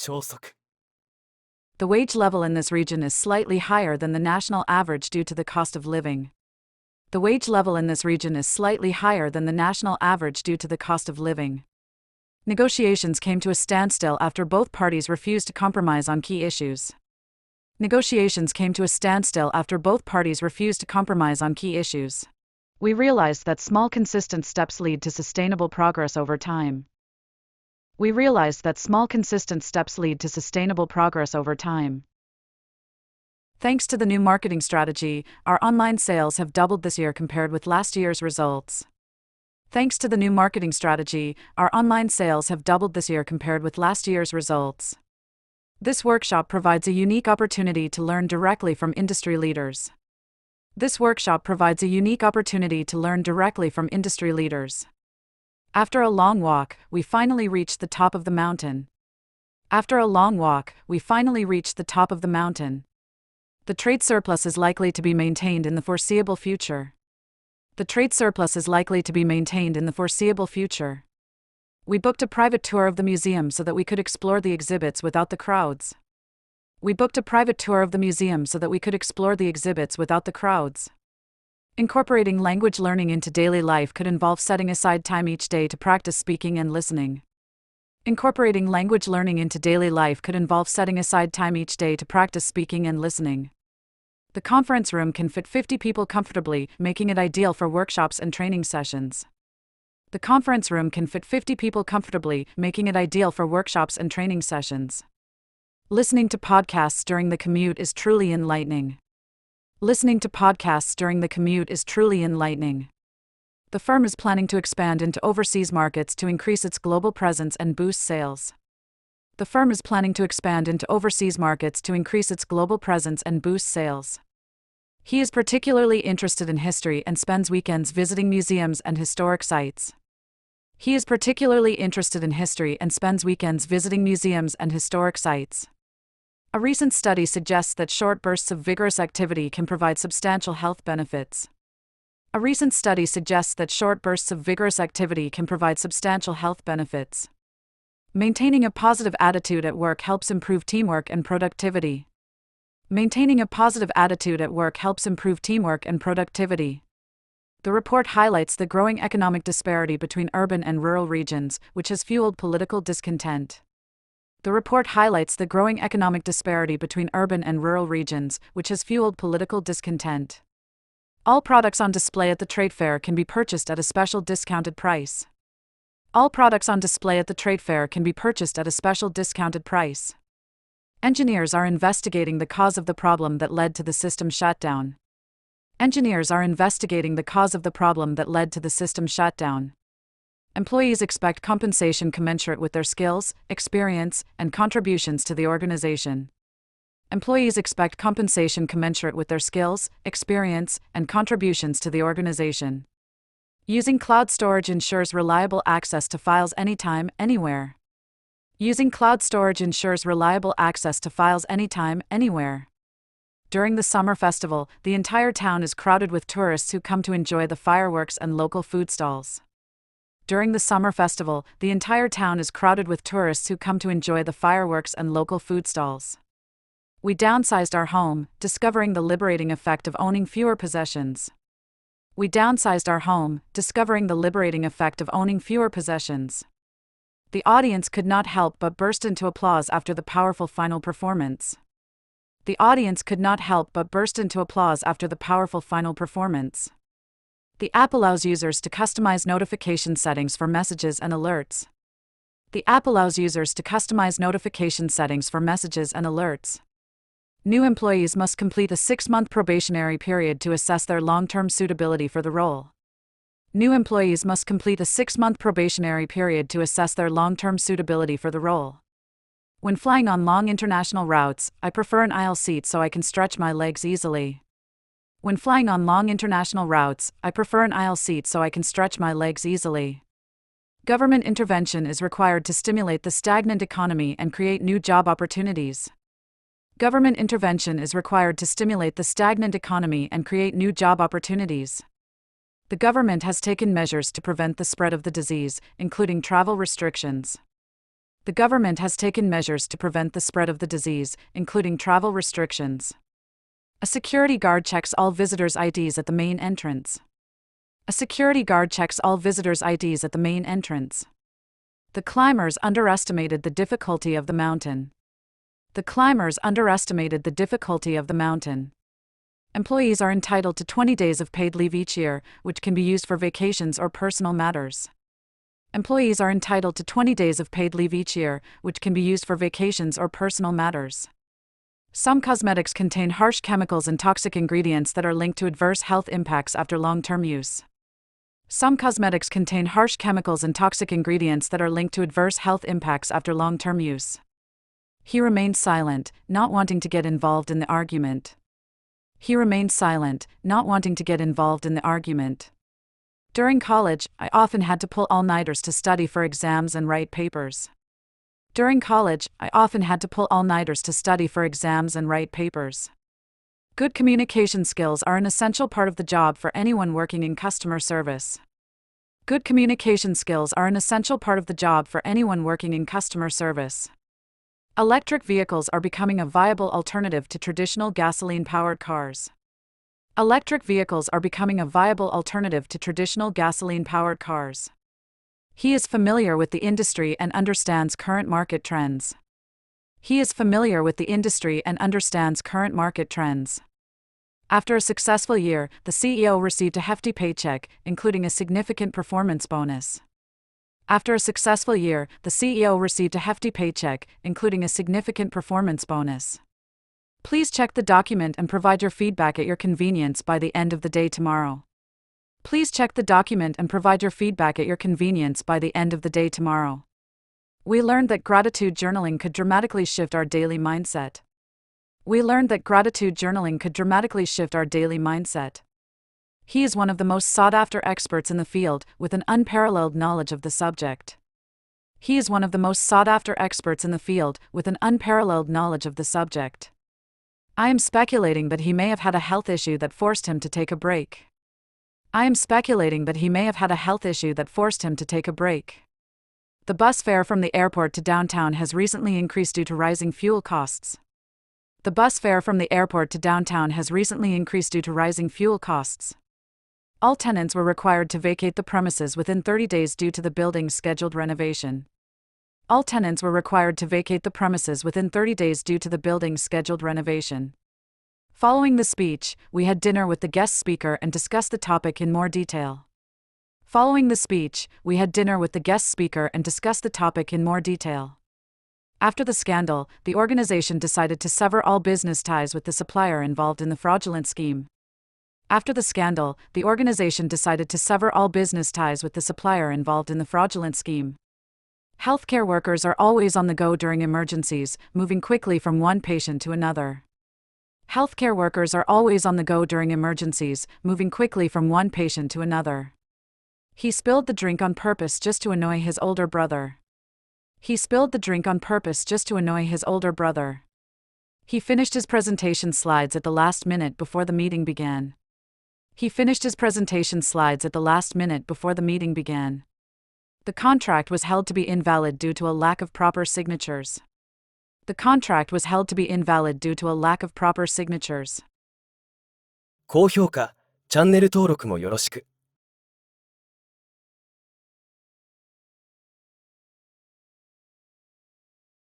超速。 The wage level in this region is slightly higher than the national average due to the cost of living. The wage level in this region is slightly higher than the national average due to the cost of living. Negotiations came to a standstill after both parties refused to compromise on key issues. Negotiations came to a standstill after both parties refused to compromise on key issues. We realized that small consistent steps lead to sustainable progress over time. We realized that small consistent steps lead to sustainable progress over time. Thanks to the new marketing strategy, our online sales have doubled this year compared with last year's results. Thanks to the new marketing strategy, our online sales have doubled this year compared with last year's results. This workshop provides a unique opportunity to learn directly from industry leaders. This workshop provides a unique opportunity to learn directly from industry leaders. After a long walk, we finally reached the top of the mountain. After a long walk, we finally reached the top of the mountain. The trade surplus is likely to be maintained in the foreseeable future. The trade surplus is likely to be maintained in the foreseeable future. We booked a private tour of the museum so that we could explore the exhibits without the crowds. We booked a private tour of the museum so that we could explore the exhibits without the crowds. Incorporating language learning into daily life could involve setting aside time each day to practice speaking and listening. Incorporating language learning into daily life could involve setting aside time each day to practice speaking and listening. The conference room can fit 50 people comfortably, making it ideal for workshops and training sessions. The conference room can fit 50 people comfortably, making it ideal for workshops and training sessions. Listening to podcasts during the commute is truly enlightening. Listening to podcasts during the commute is truly enlightening. The firm is planning to expand into overseas markets to increase its global presence and boost sales. The firm is planning to expand into overseas markets to increase its global presence and boost sales. He is particularly interested in history and spends weekends visiting museums and historic sites. He is particularly interested in history and spends weekends visiting museums and historic sites. A recent study suggests that short bursts of vigorous activity can provide substantial health benefits. A recent study suggests that short bursts of vigorous activity can provide substantial health benefits. Maintaining a positive attitude at work helps improve teamwork and productivity. Maintaining a positive attitude at work helps improve teamwork and productivity. The report highlights the growing economic disparity between urban and rural regions, which has fueled political discontent. The report highlights the growing economic disparity between urban and rural regions, which has fueled political discontent. All products on display at the trade fair can be purchased at a special discounted price. All products on display at the trade fair can be purchased at a special discounted price. Engineers are investigating the cause of the problem that led to the system shutdown. Engineers are investigating the cause of the problem that led to the system shutdown. Employees expect compensation commensurate with their skills, experience, and contributions to the organization. Employees expect compensation commensurate with their skills, experience, and contributions to the organization. Using cloud storage ensures reliable access to files anytime, anywhere. Using cloud storage ensures reliable access to files anytime, anywhere. During the summer festival, the entire town is crowded with tourists who come to enjoy the fireworks and local food stalls. During the summer festival, the entire town is crowded with tourists who come to enjoy the fireworks and local food stalls. We downsized our home, discovering the liberating effect of owning fewer possessions. We downsized our home, discovering the liberating effect of owning fewer possessions. The audience could not help but burst into applause after the powerful final performance. The audience could not help but burst into applause after the powerful final performance. The app allows users to customize notification settings for messages and alerts. The app allows users to customize notification settings for messages and alerts. New employees must complete a 6-month probationary period to assess their long-term suitability for the role. New employees must complete a 6-month probationary period to assess their long-term suitability for the role. When flying on long international routes, I prefer an aisle seat so I can stretch my legs easily. When flying on long international routes, I prefer an aisle seat so I can stretch my legs easily. Government intervention is required to stimulate the stagnant economy and create new job opportunities. Government intervention is required to stimulate the stagnant economy and create new job opportunities. The government has taken measures to prevent the spread of the disease, including travel restrictions. The government has taken measures to prevent the spread of the disease, including travel restrictions. A security guard checks all visitors' IDs at the main entrance. A security guard checks all visitors' IDs at the main entrance. The climbers underestimated the difficulty of the mountain. The climbers underestimated the difficulty of the mountain. Employees are entitled to 20 days of paid leave each year, which can be used for vacations or personal matters. Employees are entitled to 20 days of paid leave each year, which can be used for vacations or personal matters. Some cosmetics contain harsh chemicals and toxic ingredients that are linked to adverse health impacts after long-term use. Some cosmetics contain harsh chemicals and toxic ingredients that are linked to adverse health impacts after long-term use. He remained silent, not wanting to get involved in the argument. He remained silent, not wanting to get involved in the argument. During college, I often had to pull all-nighters to study for exams and write papers. During college, I often had to pull all-nighters to study for exams and write papers. Good communication skills are an essential part of the job for anyone working in customer service. Good communication skills are an essential part of the job for anyone working in customer service. Electric vehicles are becoming a viable alternative to traditional gasoline-powered cars. Electric vehicles are becoming a viable alternative to traditional gasoline-powered cars. He is familiar with the industry and understands current market trends. He is familiar with the industry and understands current market trends. After a successful year, the CEO received a hefty paycheck, including a significant performance bonus. After a successful year, the CEO received a hefty paycheck, including a significant performance bonus. Please check the document and provide your feedback at your convenience by the end of the day tomorrow. Please check the document and provide your feedback at your convenience by the end of the day tomorrow. We learned that gratitude journaling could dramatically shift our daily mindset. We learned that gratitude journaling could dramatically shift our daily mindset. He is one of the most sought-after experts in the field, with an unparalleled knowledge of the subject. He is one of the most sought-after experts in the field, with an unparalleled knowledge of the subject. I am speculating that he may have had a health issue that forced him to take a break. I am speculating that he may have had a health issue that forced him to take a break. The bus fare from the airport to downtown has recently increased due to rising fuel costs. The bus fare from the airport to downtown has recently increased due to rising fuel costs. All tenants were required to vacate the premises within 30 days due to the building's scheduled renovation. All tenants were required to vacate the premises within 30 days due to the building's scheduled renovation. Following the speech, we had dinner with the guest speaker and discussed the topic in more detail. Following the speech, we had dinner with the guest speaker and discussed the topic in more detail. After the scandal, the organization decided to sever all business ties with the supplier involved in the fraudulent scheme. After the scandal, the organization decided to sever all business ties with the supplier involved in the fraudulent scheme. Healthcare workers are always on the go during emergencies, moving quickly from one patient to another. Healthcare workers are always on the go during emergencies, moving quickly from one patient to another. He spilled the drink on purpose just to annoy his older brother. He spilled the drink on purpose just to annoy his older brother. He finished his presentation slides at the last minute before the meeting began. He finished his presentation slides at the last minute before the meeting began. The contract was held to be invalid due to a lack of proper signatures. The contract was held to be invalid due to a lack of proper signatures. 高評価、チャンネル登録もよろしく。